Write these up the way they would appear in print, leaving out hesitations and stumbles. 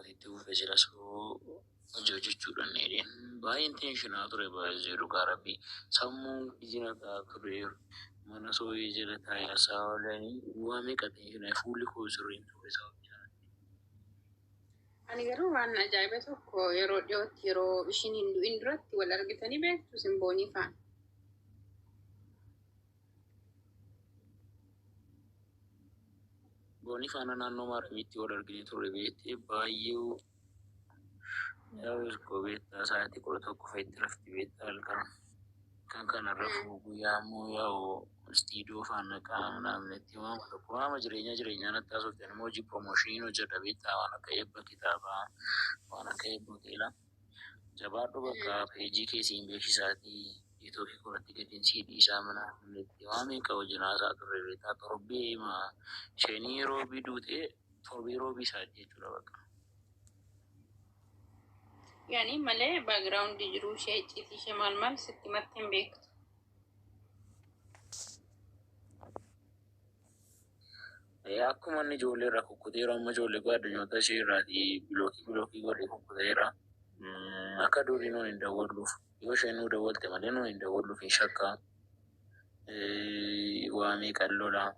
tokkotti uffe soo hojjechuudhaan dheedheen baay'ee intentionaa ture baay'ee dhugaa rabbii sammuu ijina ta'a ture mana sooyee jala taa'ee oolanii waa meeqatiin fuulli koo sirriin ture sababni ani garuu waan ajaa'iba tokko yeroo dhiyootti yeroo ishiin hin du'in duratti wal argitanii beektu simboonii faana. Boonii faana naannoo Maaramiitti wal argine turre beektee baay'ee yeroo ergoo beektaa sa'aatii 11 fa'itti rafti beektaa halkan kan kanarra guyyaa immoo yaa'u istiidiyoo faana qaamnaamnetti waama tokko waama jireenyaa natti haasoftan immoo hojii promooshinii hojjedha beektaa waan akka eebba kitaabaa waan akka eebba beelaa jabaadhu bakka peejii keessiin beeksisaatii Itoophii koratti gadhiin siidii isaa mana hundeetti waan meeqa hojii naasaa turre beektaa torbee shenii yeroo biduutee torbee roobii isaa jechuudha bakka. Yani malee background jiru ishee icciitii ishee maal sitti mattee hin beektu. Akkuma inni ijoollee irraa kukkuteera amma ijoollee addunyoota ishee irraatii bilookii godhee kukkuteera. Akka durii nuun hin dawwalluuf yoo isheen nu dawwalte malee nuun hin dawwalluuf hin shakkaa. Waa meeqan lolaa.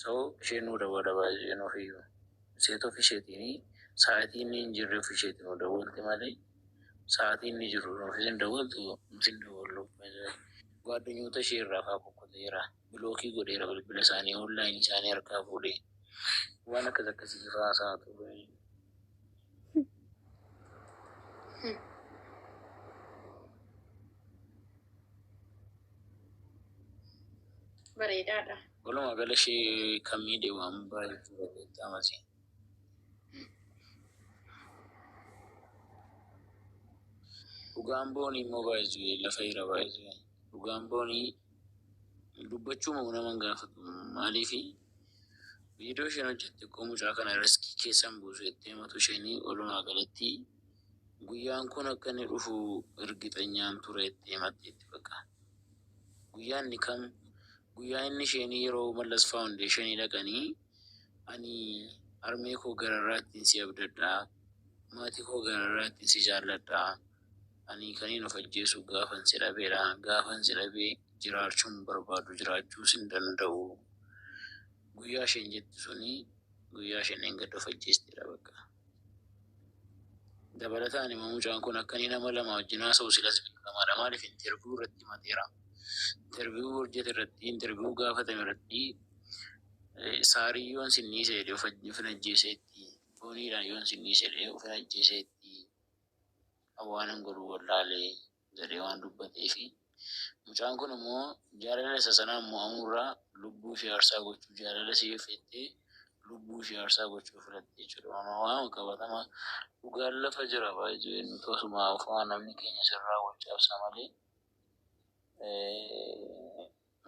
So isheen nu dawwala baay'een ofiyyuu. Seet of isheetiin sa'aatii inni hin jirre of isheetiin nu dawwalte malee sa'aatii inni jiru ofis hin dawwaltu hin dawwalluuf. Addunyoota ishee irraa fa'aa kukkuteera. Bilookii godheera bilbila isaanii onlaayinii isaanii harkaa fuudhee waan akkasii fa'aa isaa ture. Bareedaadha. Walumaa gala ishee kan miidhe waan baay'ee ture beektaa masii. Dhugaan boonii immoo baay'ee lafa irra baay'ee dhugaan boonii dubbachuu moo nama gaafatu maaliifi viidiyoo isheen hojjette koo mucaa kana riskii keessan buusu jettee matu isheenii walumaa galatti guyyaan kun akka inni dhufu ergixanyaan ture jettee matteetti bakka. Guyyaa inni isheenii yeroo Mallas Faawundeeshinii dhaqanii ani harmee koo gararraa ittiin si abdadhaa maatii koo gararraa ittiin si jaalladhaa ani kaniin of ajjeesu gaafan si dhabeedha gaafan si dhabee jiraachuun barbaadu jiraachuus hin danda'u. Guyyaa isheen jetti suni guyyaa isheen engadda of ajjeesteedha bakka. Dabalataan immoo mucaan kun akka inni nama lama wajjin haasa'u silas beekamaadha maaliif interviyuu irratti himateera. Interviyuu hojjete irratti interviyuu gaafatame irratti saarii yoon sinniise jedhee of ajjeeseetti booniidhaan yoon sinniise jedhee of ajjeeseetti awwaanan godhuu wallaalee jedhee waan dubbatee fi mucaan kun immoo jaalala isa sanaan mo'amurraa lubbuu ishee aarsaa gochuu jaalala ishee feettee lubbuu ishee aarsaa gochuu filatte jechuudha. Waan qabatama dhugaan lafa jira baay'ee nuti osuma ofaa namni keenya sirraa gochaabsa malee.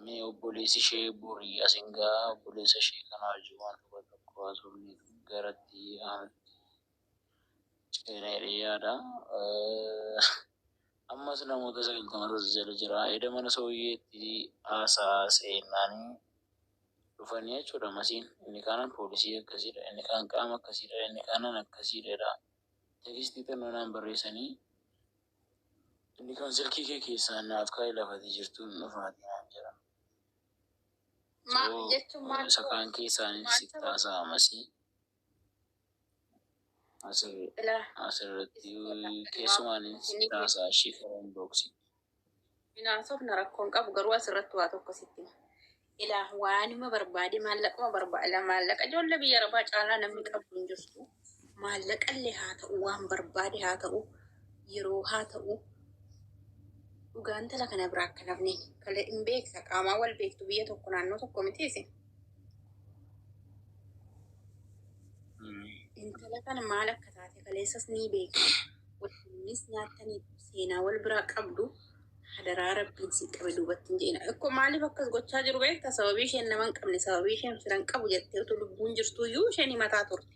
Mee obboleessi ishee borii asingaa obboleessa ishee kana wajjin waan tokko haasofni garatti aanatti ceenee yaada. Ammas namoota 90 jala jira. Eda mana sooyyeetti haasaa seenaanii dhufanii jechuudha masiin. Inni kaanan poolisii akkasiidha. Inni kaan qaama akkasiidha. Inni kaanan akkasiidha. Teekistii xinnoonaan barreessanii inni kan silkii kee keessaa naaf kaa'ee lafatii jirtuun dhufaatii naan jedha. Sakaan keessaanis sitti haasaa masii. Asirratti keessumaan sitti haasaa ishee foon boksi. Binaansoof na rakkoon qabu garuu asirratti waa tokko sitti. Ilaa waanuma barbaade maallaquma barbaada maallaqa ijoollee biyya Arabaa caalaa namni qabu hin jirtu. Maallaqallee haa ta'u waan barbaade haa ta'u yeroo haa ta'u dhugaan tala kana biraa akka nafni kale hin beeksa qaamaa wal beektu biyya tokko naannoo tokko mitiisi. Intala kana maal akka taate kaleessas ni beekna. Wannis nyaatanii seenaa wal biraa qabdu hadaraa rabbiin si qabe duubatti hin jeena. Ekkoo maaliif akkas gochaa jiru beekta sababii isheen nama hin qabne sababii isheen firan qabu jettee utuu lubbuun jirtu iyyuu isheen himataa turte.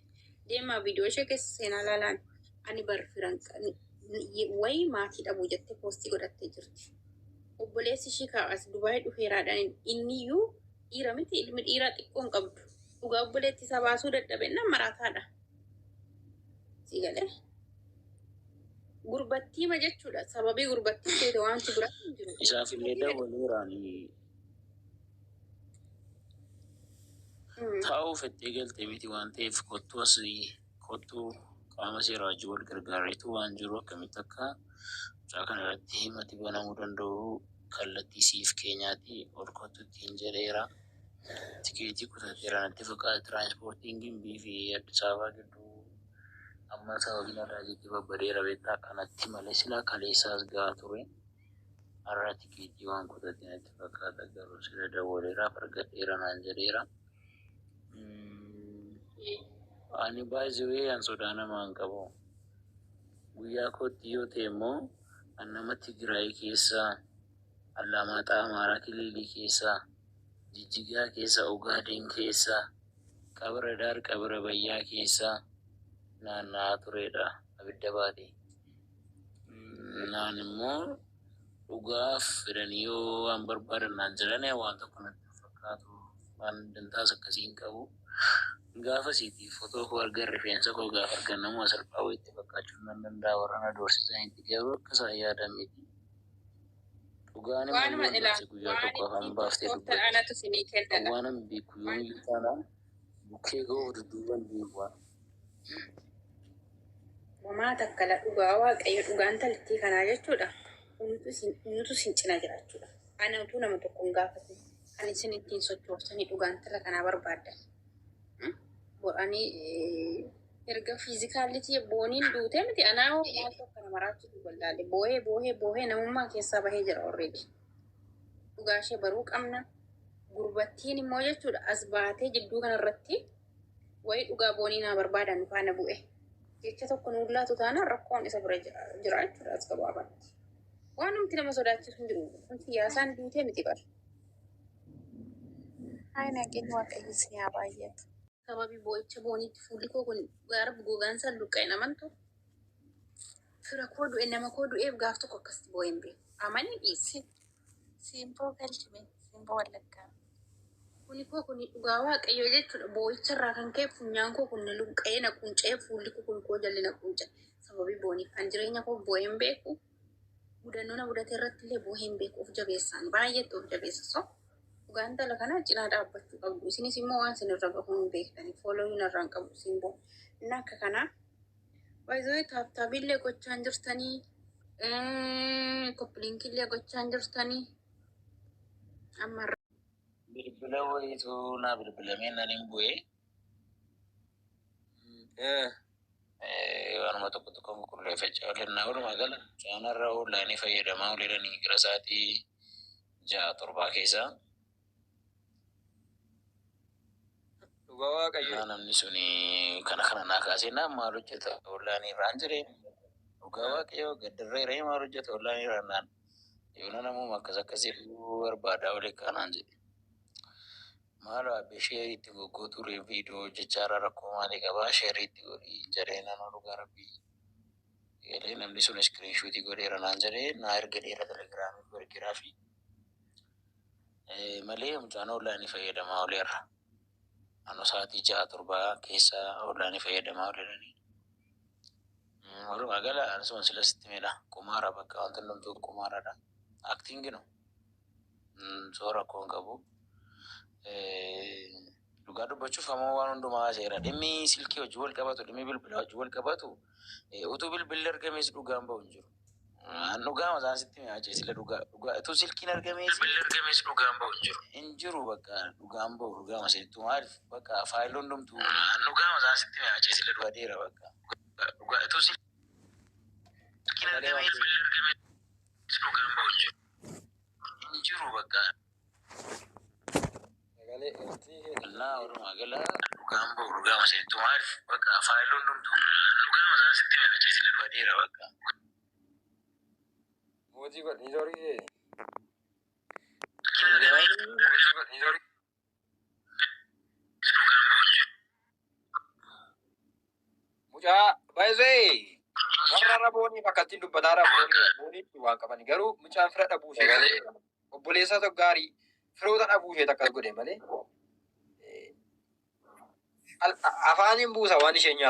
Deemaa viidiyoo ishee keessa seenaa laalaan ani bar firan wayi maatii dhabuu jettee poostii godhattee jirti. Obboleessi ishee kaa'as Dubaayii dhufeeraadhaan inniyyuu dhiira miti ilmi dhiiraa xiqqoon qabdu. Dhugaa obboleetti isaa baasuu dadhabennaan maraataadha. Sigale. Gurbattii ma jechuudha. Sababii gurbattii ta'e wanti biratti hin jiru. Isaaf illee dawwaliiraanii taa'uuf itti galtee miti waan ta'eef kottuu asii kottuu qaama seeraa wajjin wal gargaareetu waan jiru akkamitti akka mucaa kana irratti himati banamuu danda'u kallattii siif keenyaatti ol kottutti hin jedheera. Tikeetii kutateera natti fakkaata tiraanspoortiin Gimbii fi Addis Ababaa gidduu amma sababiin addaa jetti babbadeera beektaa kanatti malee silaa kaleessaas gahaa ture. Har'a tikeetii waan kutate natti fakkaata garuu sila dawwaleera argadheera naan jedheera. Ani baay'ee an sodaa namaan qabu. Guyyaa kootti yoo ta'e immoo an nama Tigraay keessaa, Allamaaxaa Amaaraa Kiliilii keessaa, Jijjigaa keessaa, Ogaaden keessaa, Qabra Daar Qabra Bayyaa keessaa naanna'aa turedha abidda baate. Naan immoo dhugaaf fedhanii yoo waan barbaadan naan jedhanii waan tokko natti fakkaatu waan dantaas akkasii hin qabu. Gaafa siitiif fotoo koo argan rifeensa koo gaafa argan nama salphaa wayiitti fakkaachuu nan danda'a warrana doorsisanitti garuu akka isaan yaadan miti. Dhugaan immoo guyyaa tokko afaan baaftee dubbatti waan hin beeku yoo hin taanaan bukkee ga'uu dudduuban beekuudha. Wamaa takkala dhugaa waaqayyo dhugaan talittii kanaa jechuudha. Nutu sin cina jiraachuudha. Ana utuu nama tokko hin gaafatu. Kan isin ittiin sochooftanii dhugaan tala kanaa barbaaddan. Ani erga fiizikaalitii booniin duutee miti anaa maal tokko nama raachuu wallaalle boohee namummaa keessaa bahee jira already. Dhugaa ishee baruu qabna. Gurbattiin immoo jechuudha as baatee jidduu kanarratti wayii dhugaa boonii naa barbaadan faana bu'e. Jecha tokko nuun laatu taanaan rakkoon isa bira jira jechuudha as gabaabatti. Waan nuti nama sodaachisu hin jiru. Kun siyaasaan duutee miti bara. Hayi nageenya waaqayyo si haa baay'atu. Sababii boo'icha booniitti fuulli koo kun gaara gogaan san luqqa'e namantu. Fira koo du'e nama koo du'eef gaaf tokko akkasitti boo'een beeku. Amanii dhiisi. Siimpoo galchime. Siimpoo wallaggaa. Kuni koo kun dhugaa waaqayyoo jechuudha. Boo'icha irraa kan ka'e funyaan koo kun luqqa'ee na qunca'ee fuulli koo kun jalli na qunca'e. Sababii booniif kan jireenya koo boo'een beeku. Mudannoo na mudate irratti illee boo'een beeku of jabeessaan baay'eetti of jabeessa so. Dhugaan tala kana cinaa dhaabbachuu qabdu. Isinis immoo waan sinirra gahuun beektanii foolooyin irraan qabdu simboo. Inni akka kanaa baay'ee taaptaabillee gochaan jirtanii koppiliinkillee gochaan jirtanii amma bilbila wayiitu naa bilbilamee nan hin bu'ee waanuma tokko tokko qulqulleeffachaa olennaa walumaa gala chaanarra oonlaayinii fayyadamaa oleedhanii gara sa'aatii 6-7 keessaa. Namni suni kana naa kaasee naan maal hojjeta oonlaayinii irraan jireen dhugaa waaqayyoo gaddarreeree maal hojjeta oonlaayinii irraan naan yoona namuma akkasii barbaadaa olee kaanaan jedhe maal abbee sheeriitti goggootuu viidiyoo hojjechaarra rakkoo maalii qabaa sheeriitti godhii jedhee nan dhugaa rabbii galee namni sun iskiriinshuutii godheera naan jedhee naa erga dheera telegiraamii gargiraa fi malee mucaan oonlaayinii fayyadamaa oleerra. Ano sa'aatii 6-7 keessa oonlaayinii fayyadamaa oolanii. Walumaa gala anuma silasitti miidha. Kumaara bakka wanti hundumtuu kumaaradha. Aktiinginu soora koon qabu. Dhugaa dubbachuuf ammoo waan hundumaa seera. Dhimmi silkii hojii wal qabatu, dhimmi bilbila hojii wal qabatu utuu bilbilli argamees dhugaan bahu hin jiru. Dhugaama isaan sitti mi'aachee sila dhugaa utuu silkiin argamees bilbilli argamees dhugaan bahu hin jiru. Hin jiru bakka dhugaan bahu dhugaama sittu maaliif bakka faayilii hundumtuu dhugaama isaan sitti mi'aachee sila dhugaa dheera bakka utuu silkiin argamees bilbilli argamees dhugaan bahu hin jiru. Hin jiru bakka. Naa walumaa gala dhugaan bahu dhugaama sittu maaliif bakka faayilii hundumtuu dhugaama isaan sitti mi'aachee sila dhugaa dheera bakka. Mootii godhanii sorii mucaa baay'ee warra raboonii fakkattiin dubbataa raboonii waan qaban garuu mucaan fira dhabuu ishee obboleessa tokko gaarii firoota dhabuu ishee akkas godhe malee afaaniin buusa waan isheen nyaatu.